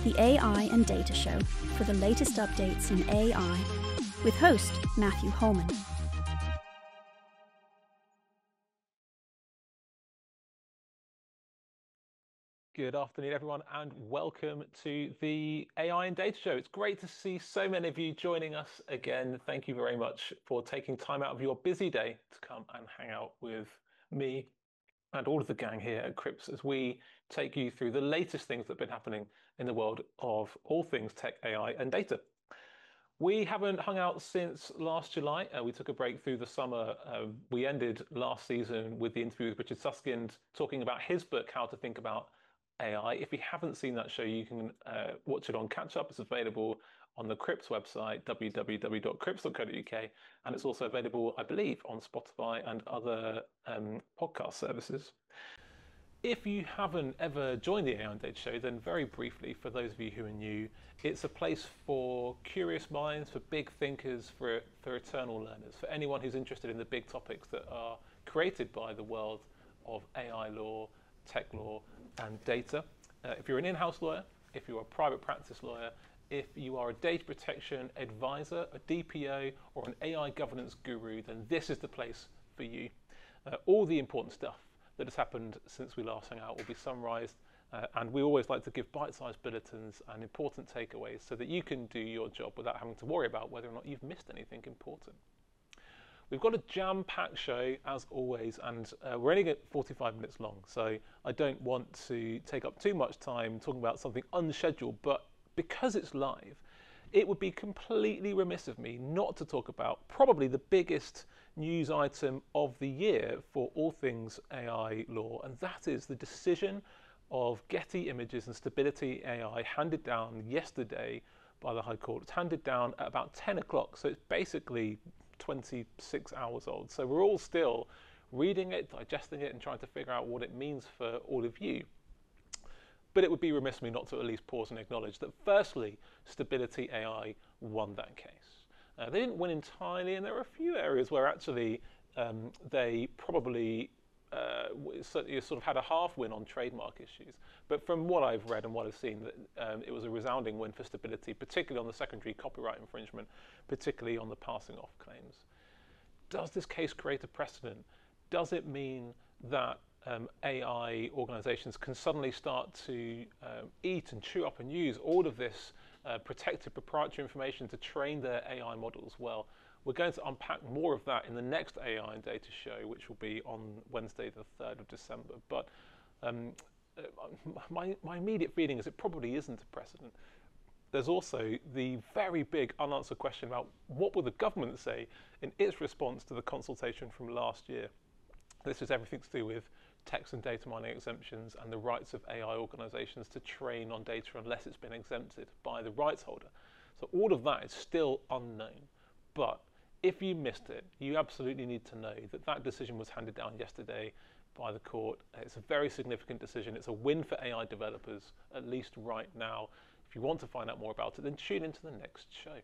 the AI and Data Show for the latest updates in AI, with host Matthew Holman. Good afternoon, everyone, and welcome to the AI and Data Show. It's great to see so many of you joining us again. Thank you very much for taking time out of your busy day to come and hang out with me and all of the gang here at Crips as we take you through the latest things that have been happening in the world of all things tech, AI, and data. We haven't hung out since last July. We took a break through the summer. We ended last season with the interview with Richard Susskind talking about his book, How to Think About AI. If you haven't seen that show, you can watch it on Catch Up. It's available on the Crips website, www.crips.co.uk, and it's also available, I believe, on Spotify and other podcast services. If you haven't ever joined the AI and Data Show, then very briefly, for those of you who are new, it's a place for curious minds, for big thinkers, for eternal learners, for anyone who's interested in the big topics that are created by the world of AI law, tech law, and data. If you're an in-house lawyer, if you're a private practice lawyer, if you are a data protection advisor, a DPO, or an AI governance guru, then this is the place for you. All the important stuff that has happened since we last hung out will be summarised, and we always like to give bite-sized bulletins and important takeaways so that you can do your job without having to worry about whether or not you've missed anything important. We've got a jam-packed show, as always, and we're only at 45 minutes long, so I don't want to take up too much time talking about something unscheduled, but because it's live, it would be completely remiss of me not to talk about probably the biggest news item of the year for all things AI law, and that is the decision of Getty Images and Stability AI handed down yesterday by the High Court. It's handed down at about 10 o'clock, so it's basically 26 hours old. So we're all still reading it, digesting it, and trying to figure out what it means for all of you. But it would be remiss of me not to at least pause and acknowledge that firstly, Stability AI won that case. They didn't win entirely, and there are a few areas where actually they probably sort of had a half win on trademark issues. But from what I've read and what I've seen, it was a resounding win for Stability, particularly on the secondary copyright infringement, particularly on the passing off claims. Does this case create a precedent? Does it mean that AI organizations can suddenly start to eat and chew up and use all of this protected proprietary information to train their AI models? Well, we're going to unpack more of that in the next AI and Data Show, which will be on Wednesday, the 3rd of December. But my immediate feeling is it probably isn't a precedent. There's also the very big unanswered question about what will the government say in its response to the consultation from last year. This is everything to do with text and data mining exemptions and the rights of AI organizations to train on data unless it's been exempted by the rights holder. So all of that is still unknown. But if you missed it, you absolutely need to know that that decision was handed down yesterday by the court. It's a very significant decision. It's a win for AI developers, at least right now. If you want to find out more about it, then tune into the next show.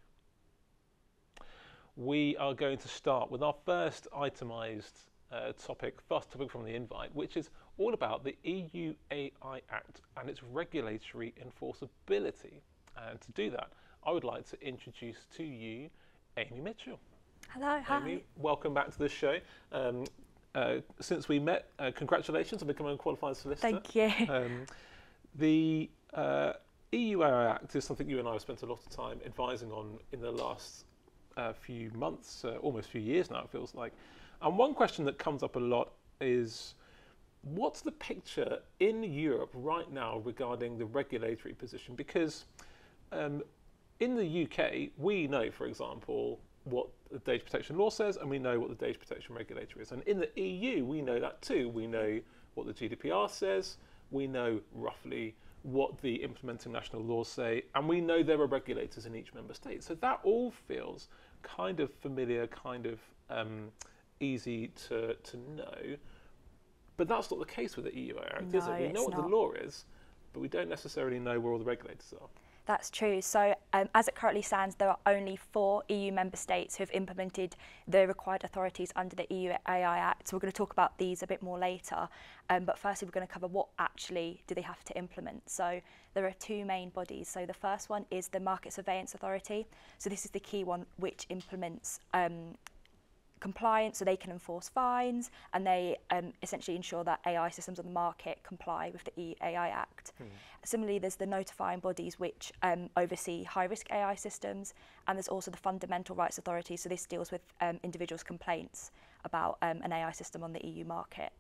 We are going to start with our first itemised first topic from the invite, which is all about the EU AI Act and its regulatory enforceability. And to do that, I would like to introduce to you Amy Mitchell. Hello, hi. Amy, welcome back to the show. Since we met, congratulations on becoming a qualified solicitor. Thank you. The EU AI Act is something you and I have spent a lot of time advising on in the last few months, almost few years now, it feels like. And one question that comes up a lot is, what's the picture in Europe right now regarding the regulatory position? Because in the UK, we know, for example, what the data protection law says, and we know what the data protection regulator is. And in the EU, we know that too. We know what the GDPR says, we know roughly what the implementing national laws say, and we know there are regulators in each member state. So that all feels kind of familiar, kind of easy to know, but that's not the case with the EU Act, is it? We know what the law is, but we don't necessarily know where all the regulators are. That's true. So as it currently stands, there are only 4 EU member states who have implemented the required authorities under the EU AI Act. So we're going to talk about these a bit more later. But firstly, we're going to cover what actually do they have to implement. So there are 2 main bodies. So the first one is the Market Surveillance Authority. So this is the key one which implements compliance, so they can enforce fines, and they essentially ensure that AI systems on the market comply with the EU AI Act. Similarly, there's the notifying bodies which oversee high-risk AI systems, and there's also the Fundamental Rights Authority, so this deals with individuals' complaints about an AI system on the EU market.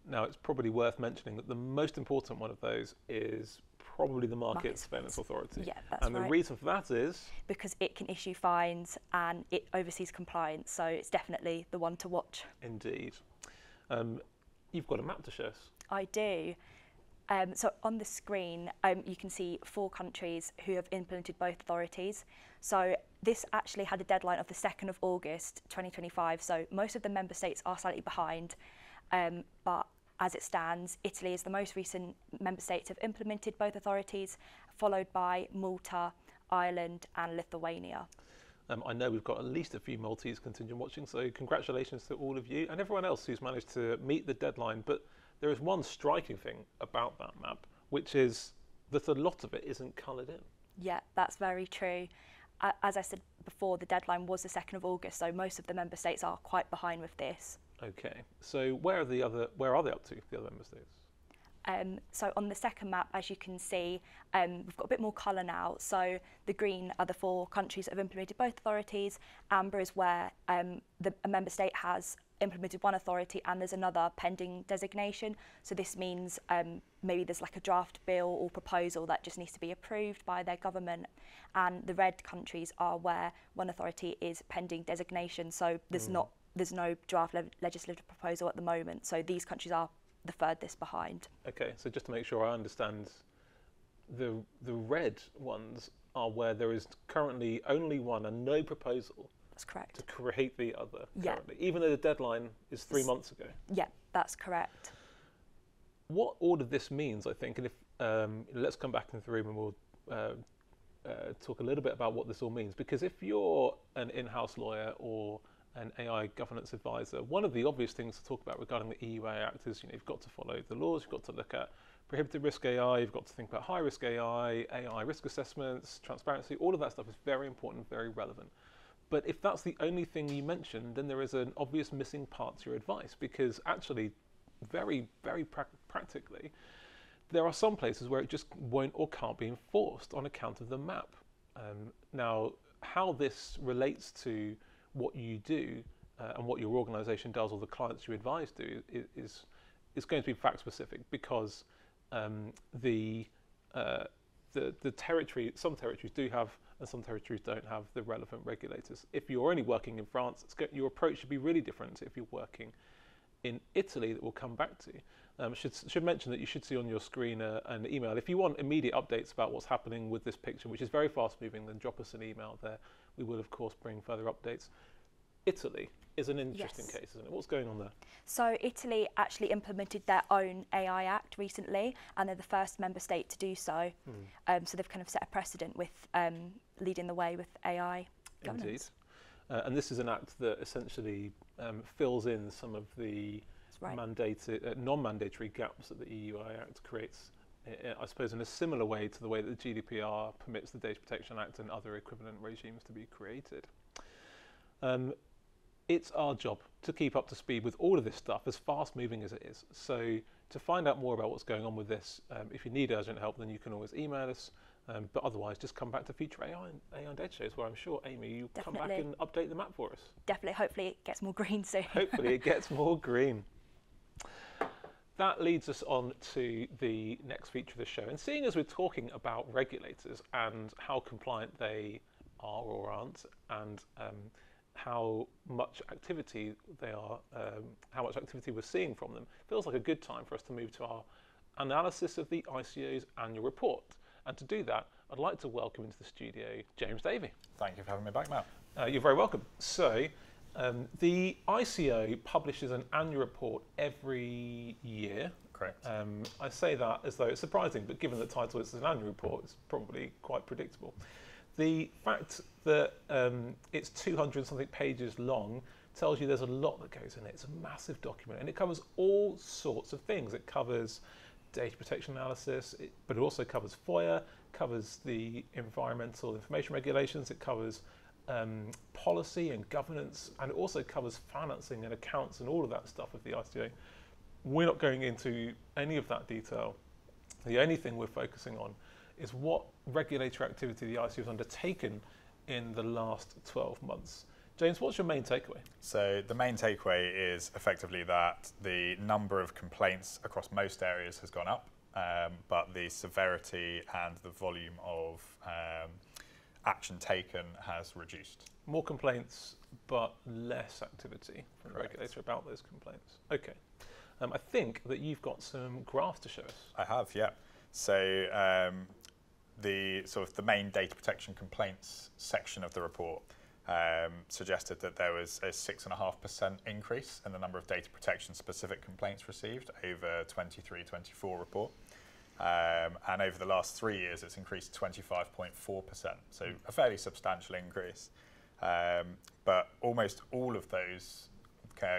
Now, it's probably worth mentioning that the most important one of those is probably the Market Surveillance Authority. Yeah, that's right. And the reason for that is? Because it can issue fines and it oversees compliance, so it's definitely the one to watch. Indeed. You've got a map to show us. I do. So on the screen, you can see 4 countries who have implemented both authorities. So this actually had a deadline of the 2nd of August 2025, so most of the member states are slightly behind, but as it stands, Italy is the most recent member state to have implemented both authorities, followed by Malta, Ireland and Lithuania. I know we've got at least a few Maltese contingent watching, so congratulations to all of you and everyone else who's managed to meet the deadline. But there is one striking thing about that map, which is that a lot of it isn't coloured in. Yeah, that's very true. As I said before, the deadline was the 2nd of August, so most of the member states are quite behind with this. Okay, so where are they up to, the other member states? So on the second map, as you can see, we've got a bit more colour now. So the green are the 4 countries that have implemented both authorities. Amber is where a member state has implemented one authority and there's another pending designation. So this means maybe there's like a draft bill or proposal that just needs to be approved by their government. And the red countries are where one authority is pending designation. So there's no draft legislative proposal at the moment. So these countries are the furthest behind. Okay, so just to make sure I understand, the red ones are where there is currently only one and no proposal. That's correct. To create the other currently, Yeah. even though the deadline is 3 months ago. Yeah, that's correct. What all of this means, I think, and if let's come back into the room and we'll talk a little bit about what this all means, because if you're an in-house lawyer or an AI governance advisor, one of the obvious things to talk about regarding the EU AI Act is, you've got to follow the laws, you've got to look at prohibited risk AI, you've got to think about high risk AI, AI risk assessments, transparency, all of that stuff is very important, very relevant. But if that's the only thing you mention, then there is an obvious missing part to your advice, because actually, very, very practically, there are some places where it just won't or can't be enforced on account of the map. Now, how this relates to what you do and what your organisation does or the clients you advise do is going to be fact specific, because the territory, some territories do have and some territories don't have the relevant regulators. If you're only working in France, your approach should be really different to if you're working in Italy, that we'll come back to. Should mention that you should see on your screen an email. If you want immediate updates about what's happening with this picture, which is very fast moving, then drop us an email there. We will of course bring further updates. Italy is an interesting case, isn't it? What's going on there? So Italy actually implemented their own AI Act recently, and they're the first member state to do so. So they've kind of set a precedent with leading the way with AI governance. Indeed. And this is an act that essentially fills in some of the non-mandatory gaps that the EU AI Act creates, I suppose in a similar way to the way that the GDPR permits the Data Protection Act and other equivalent regimes to be created. It's our job to keep up to speed with all of this stuff, as fast moving as it is. So to find out more about what's going on with this, if you need urgent help, then you can always email us. But otherwise, just come back to future AI and Data shows, where I'm sure, Amy, you come back and update the map for us. Definitely. Hopefully it gets more green soon. Hopefully it gets more green. That leads us on to the next feature of the show. And seeing as we're talking about regulators and how compliant they are or aren't, and how much activity they are, how much activity we're seeing from them, feels like a good time for us to move to our analysis of the ICO's annual report. And to do that, I'd like to welcome into the studio James Davey. Thank you for having me back, Matt. You're very welcome. So, the ICO publishes an annual report every year, Correct. I say that as though it's surprising, but given the title is an annual report, it's probably quite predictable. The fact that it's 200 something pages long tells you there's a lot that goes in it. It's a massive document, and it covers all sorts of things. It covers data protection analysis, but it also covers FOIA, covers the environmental information regulations, it covers policy and governance, and it also covers financing and accounts and all of that stuff of the ICO. We're not going into any of that detail. The only thing we're focusing on is what regulatory activity the ICO has undertaken in the last 12 months. James, what's your main takeaway? So the main takeaway is effectively that the number of complaints across most areas has gone up, but the severity and the volume of action taken has reduced. More complaints, but less activity from the regulator about those complaints. Okay. I think that you've got some graphs to show us. I have, yeah. So the main data protection complaints section of the report suggested that there was a 6.5% increase in the number of data protection specific complaints received over 23-24 report. And over the last 3 years, it's increased 25.4%, so a fairly substantial increase. But almost all of those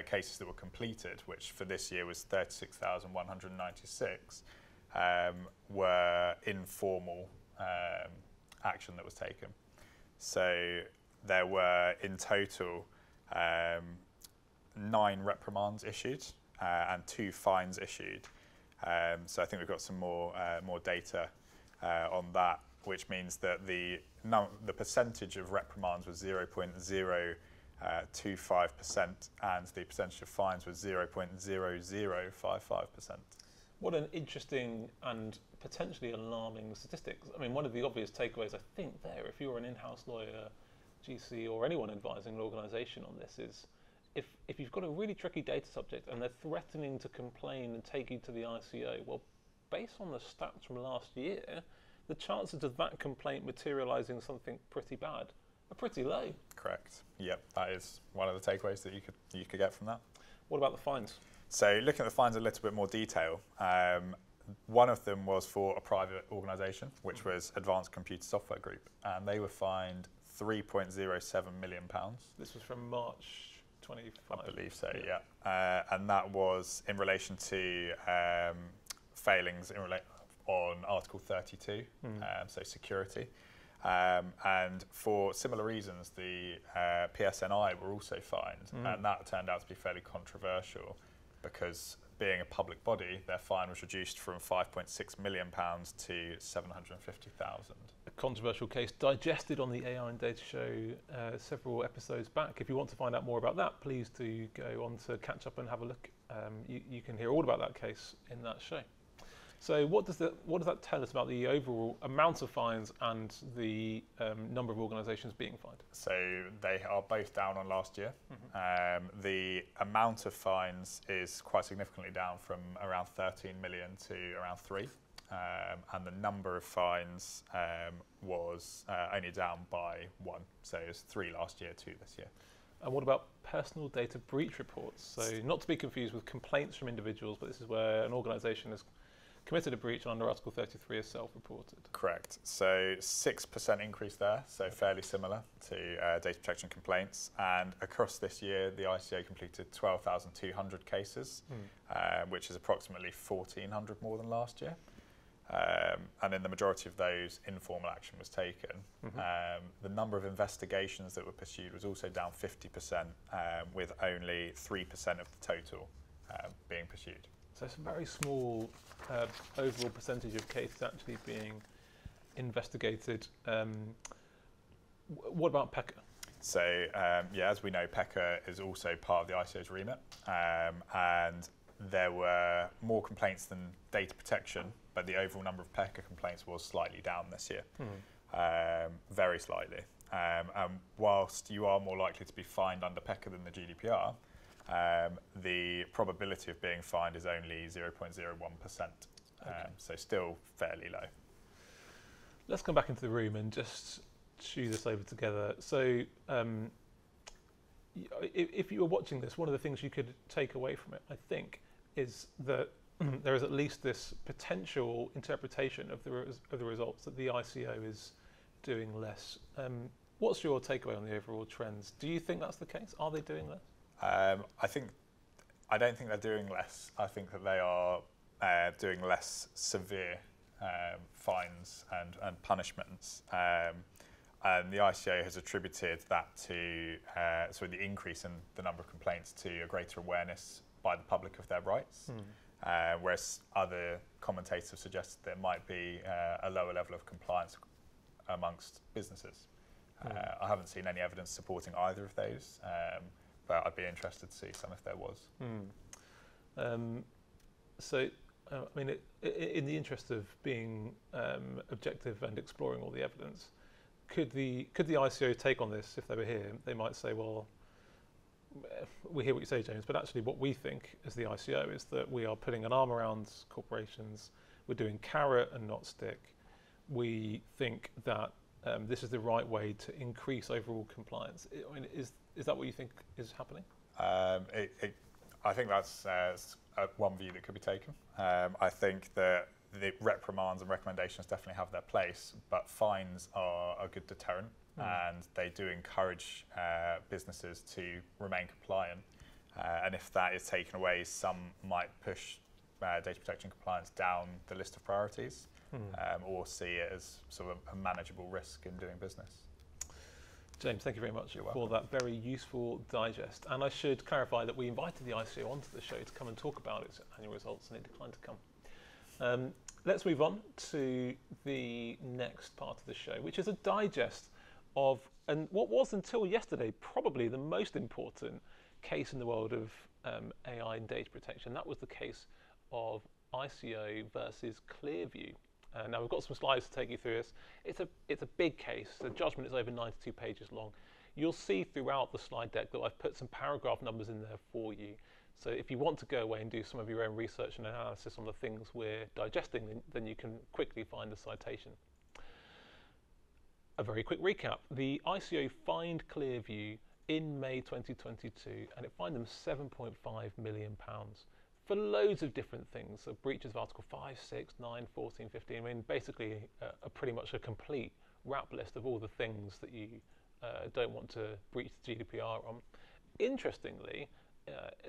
cases that were completed, which for this year was 36,196, were informal action that was taken. So there were in total 9 reprimands issued and 2 fines issued. So I think we've got some more data on that, which means that the percentage of reprimands was 0.025% and the percentage of fines was 0.0055%. What an interesting and potentially alarming statistic. I mean, one of the obvious takeaways, I think, there, if you're an in-house lawyer, GC, or anyone advising an organisation on this, is if you've got a really tricky data subject and they're threatening to complain and take you to the ICO, well, based on the stats from last year, the chances of that complaint materialising something pretty bad are pretty low. Correct. Yep, that is one of the takeaways that you could get from that. What about the fines? So looking at the fines in a little bit more detail, one of them was for a private organisation, which was Advanced Computer Software Group, and they were fined £3.07 million. This was from March 25. I believe so, yeah. And that was in relation to failings on Article 32, so security. And for similar reasons, the PSNI were also fined, and that turned out to be fairly controversial because being a public body, their fine was reduced from £5.6 million to 750,000. A controversial case digested on the AI and Data Show several episodes back. If you want to find out more about that, please do go on to catch up and have a look. You can hear all about that case in that show. So what does that tell us about the overall amount of fines and the number of organisations being fined? So they are both down on last year. The amount of fines is quite significantly down from around 13 million to around 3. And the number of fines was only down by 1. So it was 3 last year, 2 this year. And what about personal data breach reports? So not to be confused with complaints from individuals, but this is where an organisation has committed a breach and under Article 33 is self-reported. Correct. So 6% increase there, so fairly similar to data protection complaints. And across this year, the ICO completed 12,200 cases, which is approximately 1,400 more than last year. And in the majority of those, informal action was taken. The number of investigations that were pursued was also down 50%, with only 3% of the total being pursued. So it's a very small overall percentage of cases actually being investigated. What about PECA? So yeah, as we know, PECA is also part of the ICO's remit, and there were more complaints than data protection, but the overall number of PECA complaints was slightly down this year, very slightly. And whilst you are more likely to be fined under PECA than the GDPR, the probability of being fined is only 0.01%, so still fairly low. Let's come back into the room and just chew this over together. So if you were watching this, one of the things you could take away from it, I think, is that there is at least this potential interpretation of the results that the ICO is doing less. What's your takeaway on the overall trends? Do you think that's the case? Are they doing less? I don't think they're doing less. I think that they are doing less severe fines and punishments. And the ICO has attributed that to the increase in the number of complaints to a greater awareness by the public of their rights. Whereas other commentators have suggested there might be a lower level of compliance amongst businesses. I haven't seen any evidence supporting either of those, but I'd be interested to see some if there was. In the interest of being objective and exploring all the evidence, could the ICO take on this if they were here? They might say, well, we hear what you say, James, but actually what we think as the ICO is that we are putting an arm around corporations, we're doing carrot and not stick. We think that this is the right way to increase overall compliance. Is that what you think is happening? I think that's one view that could be taken. I think that the reprimands and recommendations definitely have their place, but fines are a good deterrent, and they do encourage businesses to remain compliant. And if that is taken away, some might push data protection compliance down the list of priorities, or see it as sort of a manageable risk in doing business. James, thank you very much for that very useful digest. And I should clarify that we invited the ICO onto the show to come and talk about its annual results, and it declined to come. Let's move on to the next part of the show, which is a digest of what was until yesterday probably the most important case in the world of AI and data protection. That was the case of ICO versus Clearview. Now we've got some slides to take you through this. It's a big case. The judgment is over 92 pages long. You'll see throughout the slide deck that I've put some paragraph numbers in there for you. So if you want to go away and do some of your own research and analysis on the things we're digesting, then you can quickly find the citation. A very quick recap. The ICO fined Clearview in May 2022, and it fined them £7.5 million for loads of different things. So breaches of Article 5, 6, 9, 14, 15. I mean, basically pretty much a complete rap list of all the things that you don't want to breach the GDPR on. Interestingly,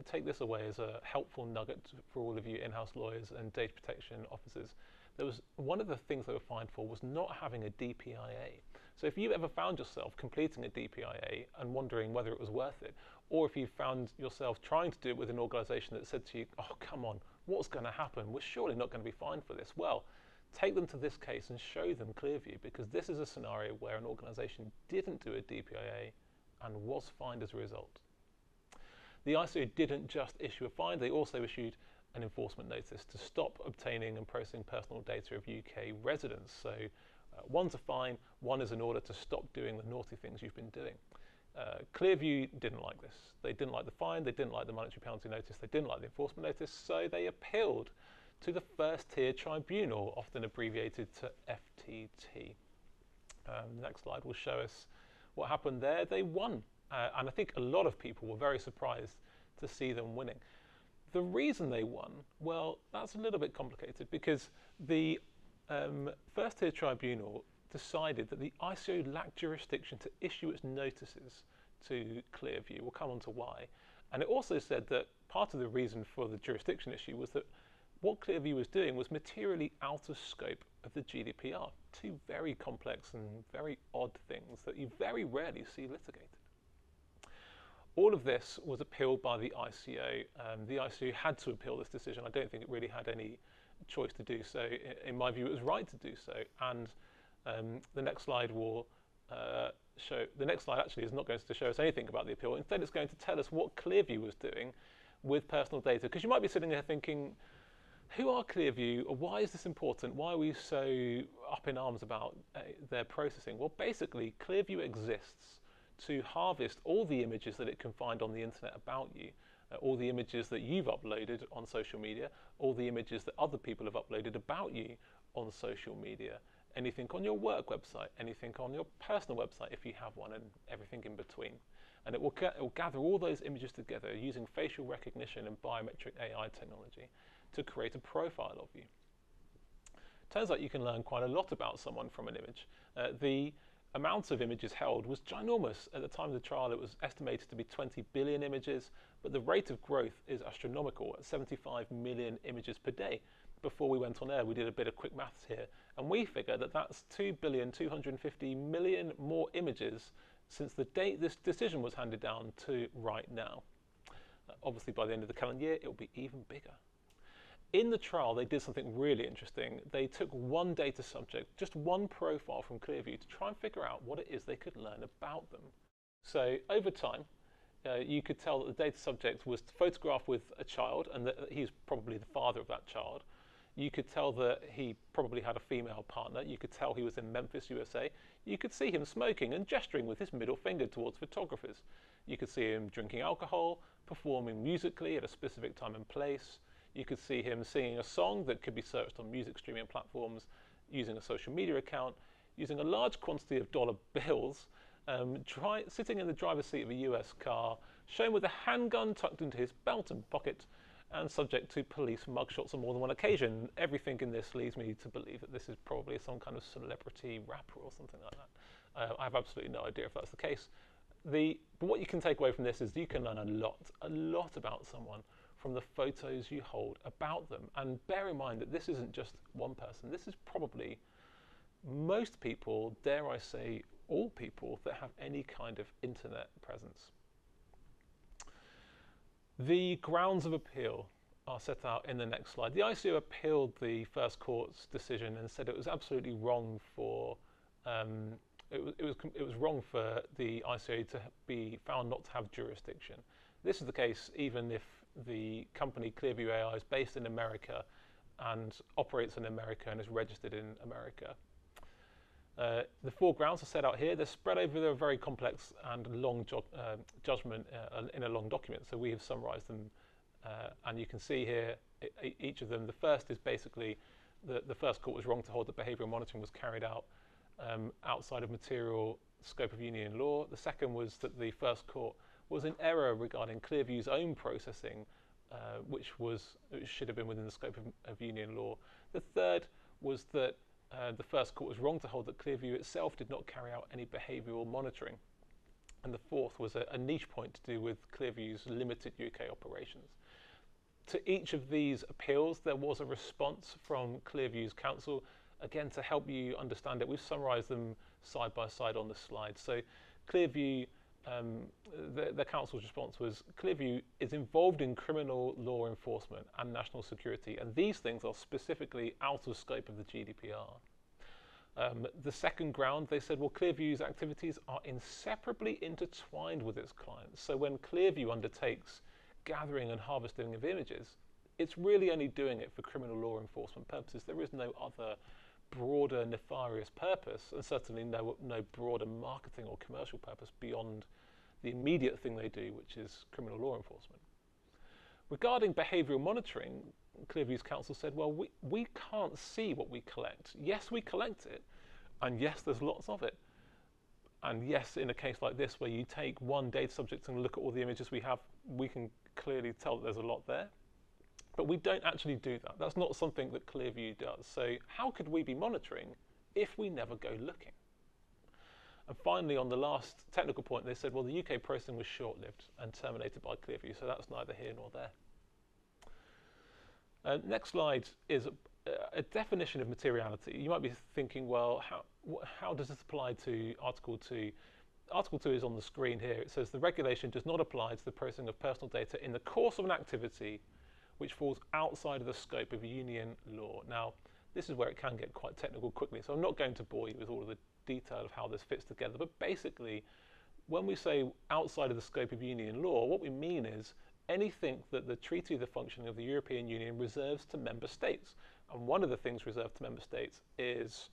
take this away as a helpful nugget for all of you in-house lawyers and data protection officers. There was one of the things they were fined for was not having a DPIA. So if you ever found yourself completing a DPIA and wondering whether it was worth it, or if you found yourself trying to do it with an organisation that said to you, oh, come on, what's going to happen? We're surely not going to be fined for this. Well, take them to this case and show them Clearview, because this is a scenario where an organisation didn't do a DPIA and was fined as a result. The ICO didn't just issue a fine, they also issued an enforcement notice to stop obtaining and processing personal data of UK residents. So one's a fine, one is an order to stop doing the naughty things you've been doing. Clearview didn't like this. They didn't like the fine, they didn't like the monetary penalty notice, they didn't like the enforcement notice, so they appealed to the first tier tribunal, often abbreviated to FTT. The next slide will show us what happened there. They won, and I think a lot of people were very surprised to see them winning. The reason they won, well, that's a little bit complicated, because the first tier tribunal decided that the ICO lacked jurisdiction to issue its notices to Clearview. We'll come on to why. And it also said that part of the reason for the jurisdiction issue was that what Clearview was doing was materially out of scope of the GDPR. Two very complex and very odd things that you very rarely see litigated. All of this was appealed by the ICO. The ICO had to appeal this decision. I don't think it really had any choice to do so. In my view, it was right to do so. And the next slide will show. The next slide actually is not going to show us anything about the appeal. Instead, it's going to tell us what Clearview was doing with personal data. Because you might be sitting there thinking, who are Clearview? Or why is this important? Why are we so up in arms about their processing? Well, basically, Clearview exists to harvest all the images that it can find on the internet about you, all the images that you've uploaded on social media, all the images that other people have uploaded about you on social media, anything on your work website, anything on your personal website if you have one, and everything in between. And it will gather all those images together using facial recognition and biometric AI technology to create a profile of you. Turns out you can learn quite a lot about someone from an image. The amount of images held was ginormous. At the time of the trial, it was estimated to be 20 billion images, but the rate of growth is astronomical at 75 million images per day. Before we went on air, we did a bit of quick maths here, and we figure that that's 2,250,000,000 more images since the date this decision was handed down to right now. Obviously, by the end of the calendar year, it will be even bigger. In the trial, they did something really interesting. They took one data subject, just one profile from Clearview, to try and figure out what it is they could learn about them. So over time, you could tell that the data subject was photographed with a child and that he's probably the father of that child. You could tell that he probably had a female partner. You could tell he was in Memphis, USA. You could see him smoking and gesturing with his middle finger towards photographers. You could see him drinking alcohol, performing musically at a specific time and place. You could see him singing a song that could be searched on music streaming platforms, using a social media account, using a large quantity of dollar bills, sitting in the driver's seat of a US car, shown with a handgun tucked into his belt and pocket, and subject to police mugshots on more than one occasion. Everything in this leads me to believe that this is probably some kind of celebrity rapper or something like that. I have absolutely no idea if that's the case. But what you can take away from this is you can learn a lot about someone from the photos you hold about them. And bear in mind that this isn't just one person. This is probably most people, dare I say, all people that have any kind of internet presence. The grounds of appeal are set out in the next slide. The ICO appealed the first court's decision and said it was absolutely wrong for it was wrong for the ICO to be found not to have jurisdiction. This is the case even if the company Clearview AI is based in America and operates in America and is registered in America. The four grounds are set out here. They're spread over a very complex and long judgment in a long document. So we have summarised them, and you can see here each of them. The first is basically the first court was wrong to hold that behavioural monitoring was carried out outside of material scope of union law. The second was that the first court was in error regarding Clearview's own processing, which should have been within the scope of union law. The third was that the first court was wrong to hold that Clearview itself did not carry out any behavioural monitoring. And the fourth was a niche point to do with Clearview's limited UK operations. To each of these appeals, there was a response from Clearview's counsel. Again, to help you understand it, we've summarised them side by side on the slide. So Clearview, the counsel's response was, Clearview is involved in criminal law enforcement and national security, and these things are specifically out of scope of the GDPR. The second ground, they said, well, Clearview's activities are inseparably intertwined with its clients. So when Clearview undertakes gathering and harvesting of images, it's really only doing it for criminal law enforcement purposes. There is no other broader nefarious purpose, and certainly no broader marketing or commercial purpose beyond the immediate thing they do, which is criminal law enforcement. Regarding behavioural monitoring, Clearview's counsel said, well, we can't see what we collect. Yes, we collect it, and yes, there's lots of it. And yes, in a case like this, where you take one data subject and look at all the images we have, we can clearly tell that there's a lot there. But we don't actually do that. That's not something that Clearview does. So how could we be monitoring if we never go looking? And finally, on the last technical point, they said, well, the UK processing was short-lived and terminated by Clearview, so that's neither here nor there. Next slide is a definition of materiality. You might be thinking, well, how does this apply to Article 2? Article 2 is on the screen here. It says the regulation does not apply to the processing of personal data in the course of an activity which falls outside of the scope of union law. Now, this is where it can get quite technical quickly, so I'm not going to bore you with all of the detail of how this fits together, but basically, when we say outside of the scope of union law, what we mean is anything that the Treaty of the Functioning of the European Union reserves to member states. And one of the things reserved to member states is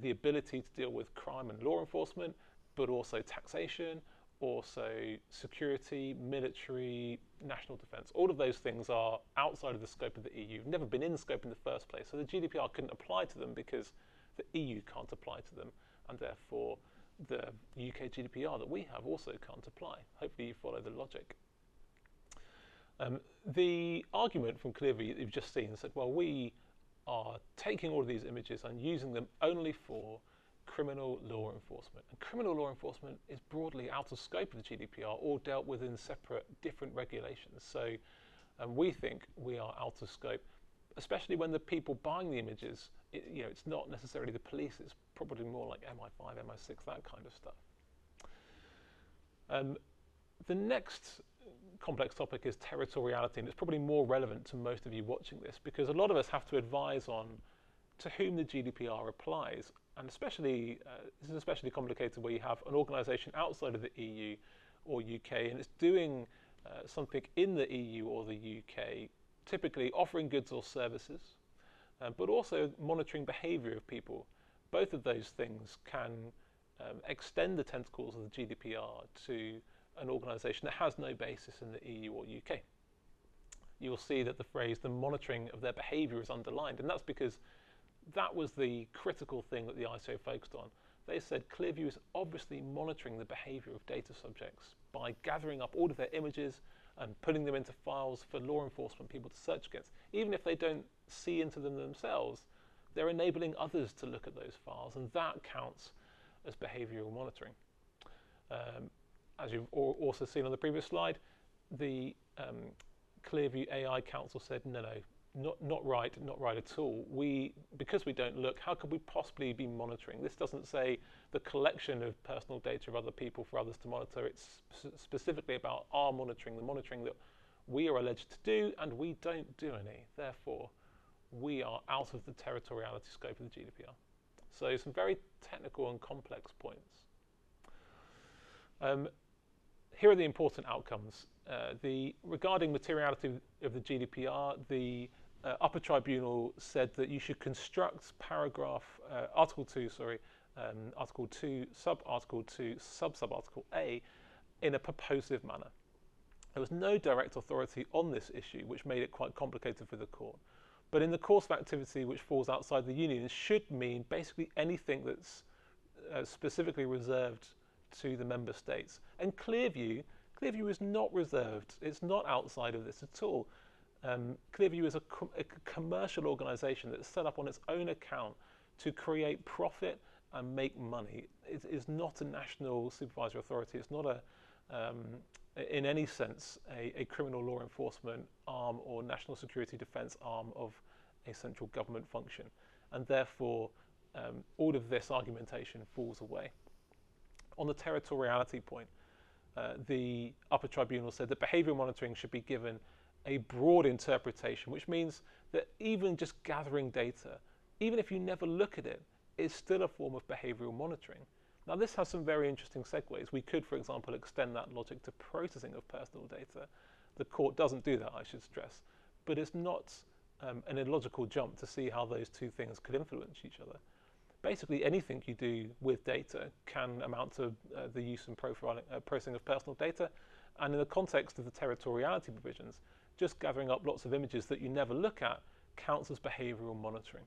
the ability to deal with crime and law enforcement, but also taxation, also security, military, national defence. All of those things are outside of the scope of the EU, never been in scope in the first place. So the GDPR couldn't apply to them because the EU can't apply to them, and therefore the UK GDPR that we have also can't apply. Hopefully you follow the logic. The argument from Clearview that you've just seen said, well, we are taking all of these images and using them only for criminal law enforcement. And criminal law enforcement is broadly out of scope of the GDPR, or dealt with in separate, different regulations. So we think we are out of scope, especially when the people buying the images, it's not necessarily the police, it's probably more like MI5, MI6, that kind of stuff. The next complex topic is territoriality, and it's probably more relevant to most of you watching this, because a lot of us have to advise on to whom the GDPR applies, and especially this is especially complicated where you have an organisation outside of the EU or UK and it's doing something in the EU or the UK, typically offering goods or services, but also monitoring behaviour of people. Both of those things can extend the tentacles of the GDPR to an organisation that has no basis in the EU or UK. You'll see that the phrase the monitoring of their behaviour is underlined, and that's because that was the critical thing that the ICO focused on. They said Clearview is obviously monitoring the behaviour of data subjects by gathering up all of their images and putting them into files for law enforcement people to search against. Even if they don't see into them themselves, they're enabling others to look at those files, and that counts as behavioural monitoring. As you've also seen on the previous slide, the Clearview AI Council said, no, not right at all. Because we don't look, how could we possibly be monitoring? This doesn't say the collection of personal data of other people for others to monitor. It's specifically about our monitoring, the monitoring that we are alleged to do, and we don't do any. Therefore, we are out of the territoriality scope of the GDPR. So some very technical and complex points. Here are the important outcomes. Regarding materiality of the GDPR, the Upper Tribunal said that you should construct Article 2, Sub-Article 2, Sub-Article A in a purposive manner. There was no direct authority on this issue, which made it quite complicated for the court. But in the course of activity which falls outside the union, should mean basically anything that's specifically reserved to the member states. And Clearview is not reserved. It's not outside of this at all. Clearview is a commercial organisation that's set up on its own account to create profit and make money. It is not a national supervisory authority. It's not in any sense, a criminal law enforcement arm or national security defence arm of a central government function. And therefore, all of this argumentation falls away. On the territoriality point, the Upper Tribunal said that behavioural monitoring should be given a broad interpretation, which means that even just gathering data, even if you never look at it, is still a form of behavioural monitoring. Now, this has some very interesting segues. We could, for example, extend that logic to processing of personal data. The court doesn't do that, I should stress, but it's not an illogical jump to see how those two things could influence each other. Basically, anything you do with data can amount to the use and processing of personal data. And in the context of the territoriality provisions, just gathering up lots of images that you never look at counts as behavioural monitoring.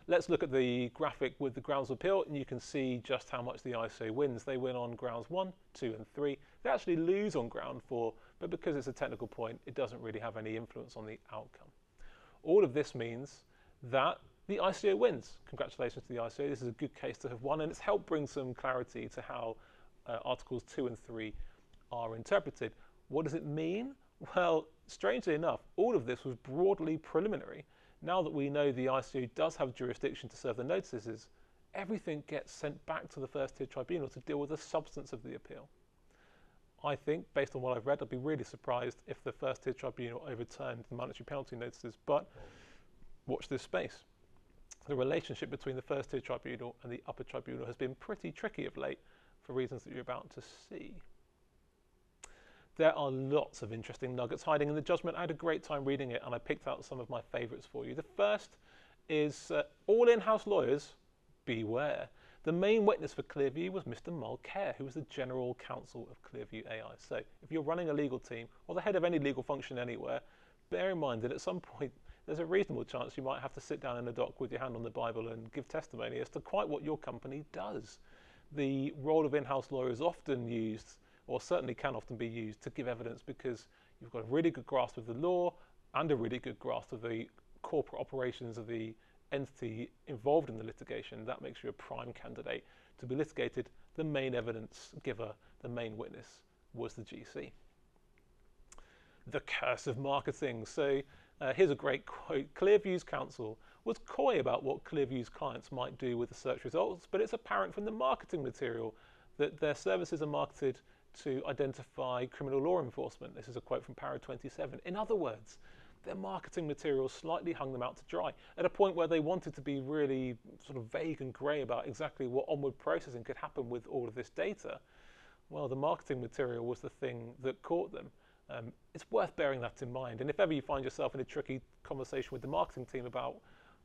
Let's look at the graphic with the grounds of appeal, and you can see just how much the ICO wins. They win on grounds 1, 2, and 3. They actually lose on ground 4, but because it's a technical point, it doesn't really have any influence on the outcome. All of this means that the ICO wins. Congratulations to the ICO. This is a good case to have won, and it's helped bring some clarity to how Articles 2 and 3 are interpreted. What does it mean? Well, strangely enough, all of this was broadly preliminary. Now that we know the ICO does have jurisdiction to serve the notices, everything gets sent back to the first-tier tribunal to deal with the substance of the appeal. I think, based on what I've read, I'd be really surprised if the first-tier tribunal overturned the monetary penalty notices, but watch this space. The relationship between the first-tier tribunal and the upper tribunal has been pretty tricky of late for reasons that you're about to see. There are lots of interesting nuggets hiding in the judgment. I had a great time reading it, and I picked out some of my favourites for you. The first is all in-house lawyers, beware. The main witness for Clearview was Mr. Mulcair, who was the General Counsel of Clearview AI. So if you're running a legal team or the head of any legal function anywhere, bear in mind that at some point there's a reasonable chance you might have to sit down in a dock with your hand on the Bible and give testimony as to quite what your company does. The role of in-house lawyer is often used, or certainly can often be used, to give evidence because you've got a really good grasp of the law and a really good grasp of the corporate operations of the entity involved in the litigation, that makes you a prime candidate to be litigated. The main evidence giver, the main witness, was the GC. The curse of marketing. So here's a great quote. Clearview's counsel was coy about what Clearview's clients might do with the search results, but it's apparent from the marketing material that their services are marketed to identify criminal law enforcement. This is a quote from Para 27. In other words, their marketing material slightly hung them out to dry at a point where they wanted to be really sort of vague and grey about exactly what onward processing could happen with all of this data. Well, the marketing material was the thing that caught them. It's worth bearing that in mind. And if ever you find yourself in a tricky conversation with the marketing team about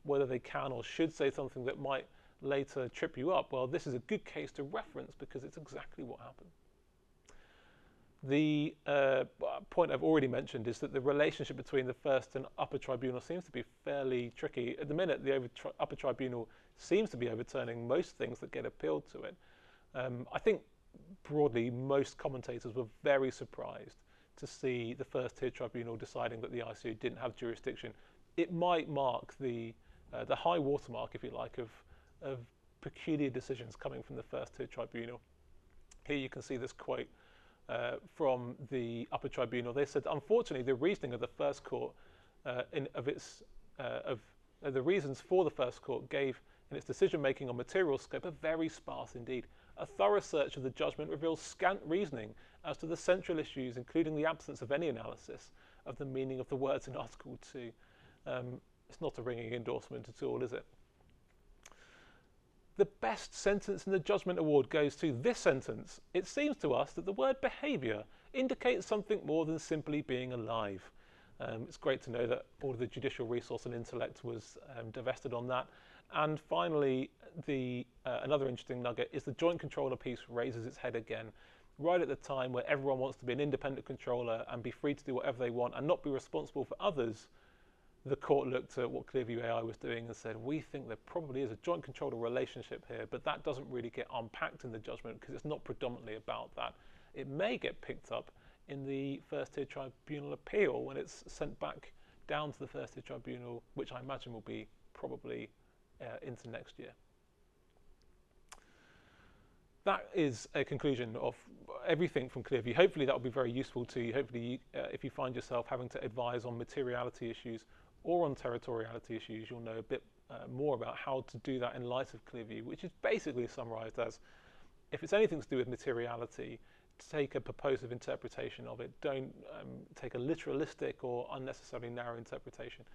whether they can or should say something that might later trip you up, well, this is a good case to reference because it's exactly what happened. The point I've already mentioned is that the relationship between the First and Upper Tribunal seems to be fairly tricky. At the minute, the Upper Tribunal seems to be overturning most things that get appealed to it. I think broadly most commentators were very surprised to see the First Tier Tribunal deciding that the ICO didn't have jurisdiction. It might mark the high watermark, if you like, of peculiar decisions coming from the First Tier Tribunal. Here you can see this quote from the Upper Tribunal. They said, unfortunately, the reasoning of the First Court, the reasons for the First Court gave in its decision-making on material scope are very sparse indeed. A thorough search of the judgment reveals scant reasoning as to the central issues, including the absence of any analysis of the meaning of the words in Article 2. It's not a ringing endorsement at all, is it? The best sentence in the judgment award goes to this sentence. It seems to us that the word behaviour indicates something more than simply being alive. It's great to know that all of the judicial resource and intellect was divested on that. And finally, another interesting nugget is the joint controller piece raises its head again, right at the time where everyone wants to be an independent controller and be free to do whatever they want and not be responsible for others. The court looked at what Clearview AI was doing and said, we think there probably is a joint controller relationship here, but that doesn't really get unpacked in the judgment because it's not predominantly about that. It may get picked up in the First Tier Tribunal appeal when it's sent back down to the First Tier Tribunal, which I imagine will be probably into next year. That is a conclusion of everything from Clearview. Hopefully that will be very useful to you. Hopefully if you find yourself having to advise on materiality issues or on territoriality issues, you'll know a bit more about how to do that in light of Clearview, which is basically summarised as, if it's anything to do with materiality, take a purposive interpretation of it. Don't take a literalistic or unnecessarily narrow interpretation.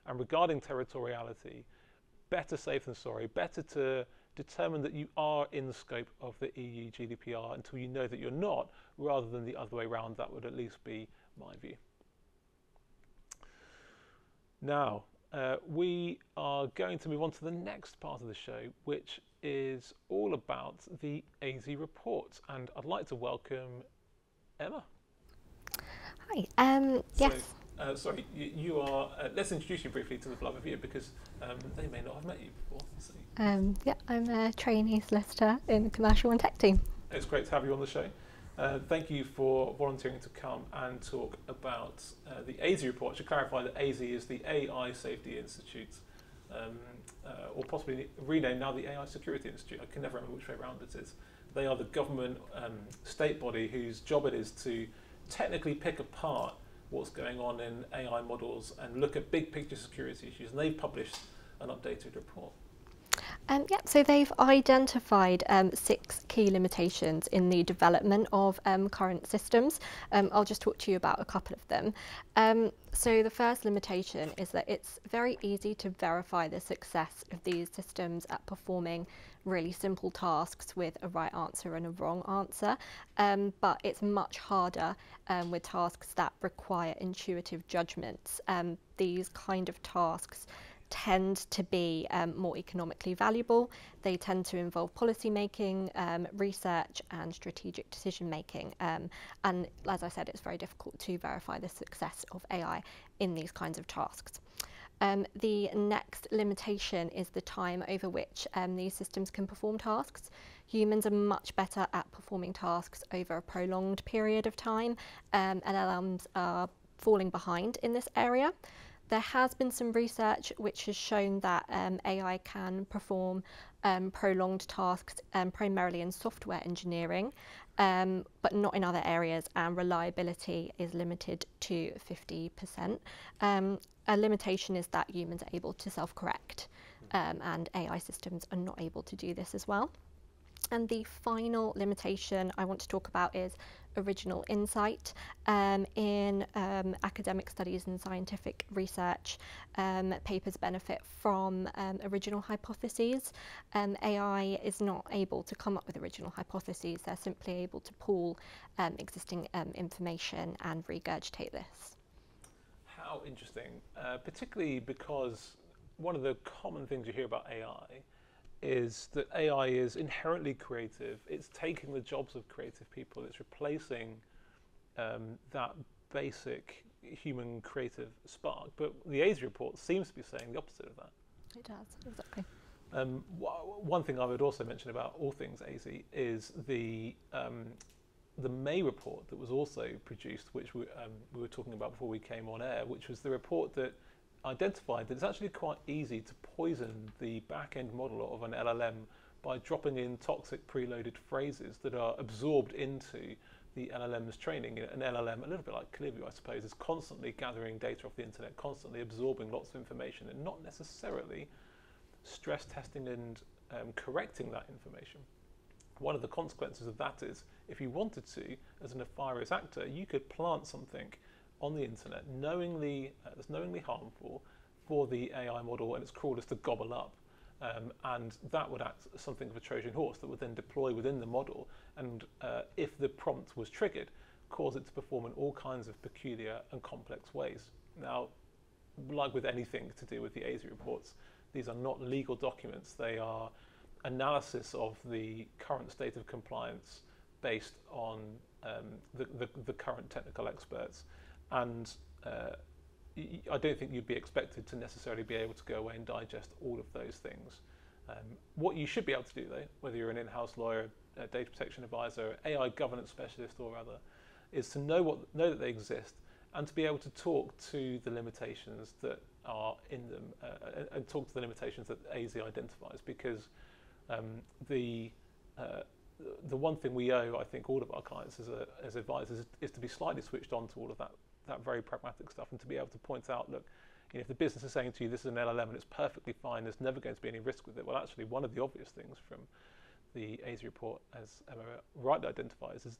And regarding territoriality, better safe than sorry, better to determine that you are in the scope of the EU GDPR until you know that you're not, rather than the other way around. That would at least be my view. Now, we are going to move on to the next part of the show, which is all about the AZ report. And I'd like to welcome Emma. Hi. Yes. So, sorry, you are, let's introduce you briefly to the beloved viewer because they may not have met you before. So. Yeah, I'm a trainee solicitor in the commercial and tech team. It's great to have you on the show. Thank you for volunteering to come and talk about the AZ report. I should clarify that AZ is the AI Safety Institute, or possibly renamed now the AI Security Institute. I can never remember which way around it is. They are the government state body whose job it is to technically pick apart what's going on in AI models and look at big picture security issues. And they've published an updated report. Yeah, so they've identified 6 key limitations in the development of current systems. I'll just talk to you about a couple of them. So the first limitation is that it's very easy to verify the success of these systems at performing really simple tasks with a right answer and a wrong answer, but it's much harder with tasks that require intuitive judgments. These kind of tasks tend to be more economically valuable. They tend to involve policy making, research and strategic decision making. And as I said, it's very difficult to verify the success of AI in these kinds of tasks. The next limitation is the time over which these systems can perform tasks. Humans are much better at performing tasks over a prolonged period of time, and LLMs are falling behind in this area. There has been some research which has shown that AI can perform prolonged tasks primarily in software engineering, but not in other areas, and reliability is limited to 50%. A limitation is that humans are able to self-correct, and AI systems are not able to do this as well. And the final limitation I want to talk about is original insight. In academic studies and scientific research, papers benefit from original hypotheses. AI is not able to come up with original hypotheses. They're simply able to pool existing information and regurgitate this. How interesting, particularly because one of the common things you hear about AI is that AI is inherently creative. It's taking the jobs of creative people. It's replacing that basic human creative spark. But the ASI report seems to be saying the opposite of that. It does, exactly. One thing I would also mention about all things ASI is the May report that was also produced, which we were talking about before we came on air, which was the report that identified that it's actually quite easy to poison the back-end model of an LLM by dropping in toxic preloaded phrases that are absorbed into the LLM's training. An LLM, a little bit like Clearview, I suppose, is constantly gathering data off the internet, constantly absorbing lots of information and not necessarily stress testing and correcting that information. One of the consequences of that is, if you wanted to, as a nefarious actor, you could plant something on the internet that's knowingly harmful for the AI model and its crawlers to gobble up, and that would act as something of a Trojan horse that would then deploy within the model, and if the prompt was triggered, cause it to perform in all kinds of peculiar and complex ways. Now, like with anything to do with the ASI reports, these are not legal documents. They are analysis of the current state of compliance based on the current technical experts. And I don't think you'd be expected to necessarily be able to go away and digest all of those things. What you should be able to do, though, whether you're an in-house lawyer, a data protection advisor, AI governance specialist or other, is to know that they exist and to be able to talk to the limitations that are in them and talk to the limitations that ASI identifies, because the one thing we owe, I think, all of our clients as advisors is to be slightly switched on to all of that very pragmatic stuff, and to be able to point out, look, if the business is saying to you this is an LLM and it's perfectly fine, there's never going to be any risk with it. Well, actually, one of the obvious things from the ASI report, as Emma rightly identifies, is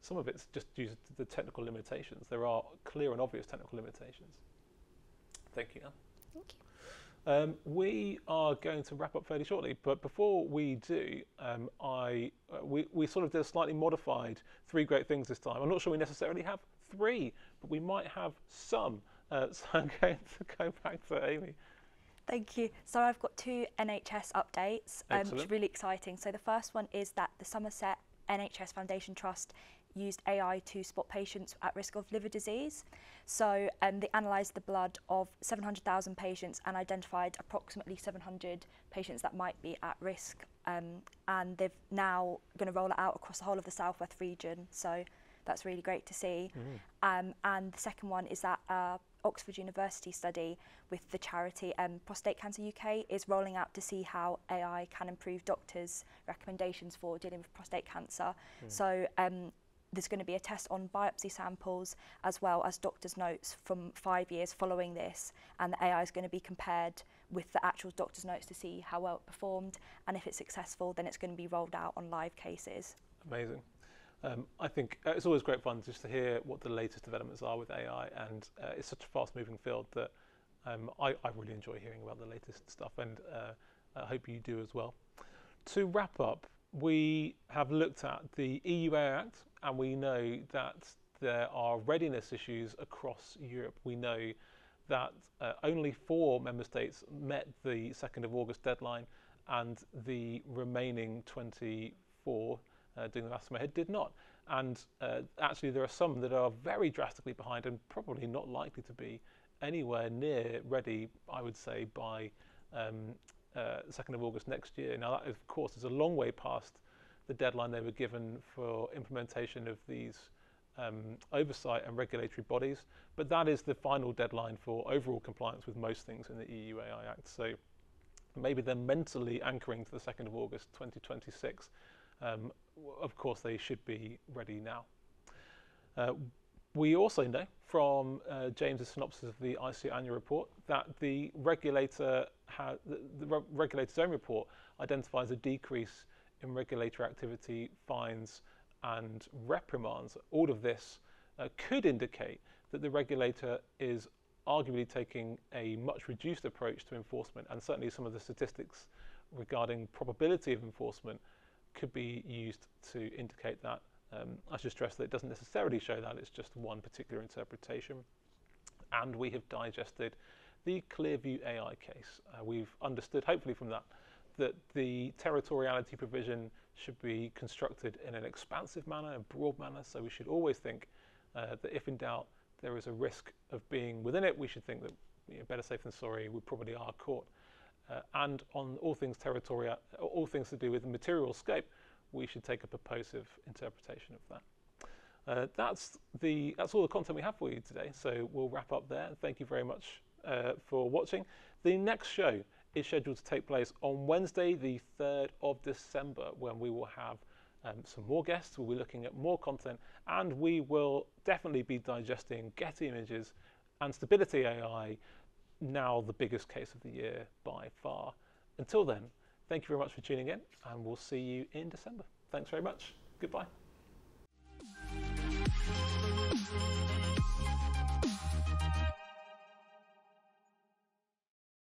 some of it's just due to the technical limitations. There are clear and obvious technical limitations. Thank you, Anne. Thank you. We are going to wrap up fairly shortly, but before we do, we sort of did a slightly modified 3 great things this time. I'm not sure we necessarily have 3, but we might have some. So I'm going to go back to Amy. Thank you. So I've got 2 NHS updates, which are really exciting. So the first one is that the Somerset NHS Foundation Trust used AI to spot patients at risk of liver disease. So they analysed the blood of 700,000 patients and identified approximately 700 patients that might be at risk. And they've now going to roll it out across the whole of the South West region. So that's really great to see. And the second one is that Oxford University study with the charity Prostate Cancer UK is rolling out to see how AI can improve doctors' recommendations for dealing with prostate cancer. So there's going to be a test on biopsy samples as well as doctors' notes from 5 years following this, and the AI is going to be compared with the actual doctor's notes to see how well it performed, and if it's successful, then it's going to be rolled out on live cases. Amazing. I think it's always great fun just to hear what the latest developments are with AI, and it's such a fast-moving field that I really enjoy hearing about the latest stuff, and I hope you do as well. To wrap up, we have looked at the EU AI Act, and we know that there are readiness issues across Europe. We know that only 4 member states met the 2nd of August deadline, and the remaining 24, doing the maths in my head, did not. And actually there are some that are very drastically behind and probably not likely to be anywhere near ready, I would say, by 2nd of August next year. Now that, of course, is a long way past the deadline they were given for implementation of these oversight and regulatory bodies, but that is the final deadline for overall compliance with most things in the EU AI Act. So maybe they're mentally anchoring to the 2nd of August 2026. Of course, they should be ready now. We also know from James's synopsis of the ICO annual report that the regulator's own report identifies a decrease in regulatory activity, fines and reprimands. All of this could indicate that the regulator is arguably taking a much reduced approach to enforcement, and certainly some of the statistics regarding probability of enforcement could be used to indicate that. I should stress that it doesn't necessarily show that, it's just one particular interpretation. And we have digested the Clearview AI case. We've understood, hopefully from that, that the territoriality provision should be constructed in an expansive manner, a broad manner, so we should always think that if in doubt there is a risk of being within it, we should think that better safe than sorry, we probably are caught. And on all things territorial, all things to do with the material scope, we should take a purposive interpretation of that. That's all the content we have for you today, so we'll wrap up there. Thank you very much for watching. The next show is scheduled to take place on Wednesday, the 3rd of December, when we will have some more guests. We'll be looking at more content, and we will definitely be digesting Getty Images and Stability AI, now the biggest case of the year by far. Until then, thank you very much for tuning in, and we'll see you in December. Thanks very much. Goodbye.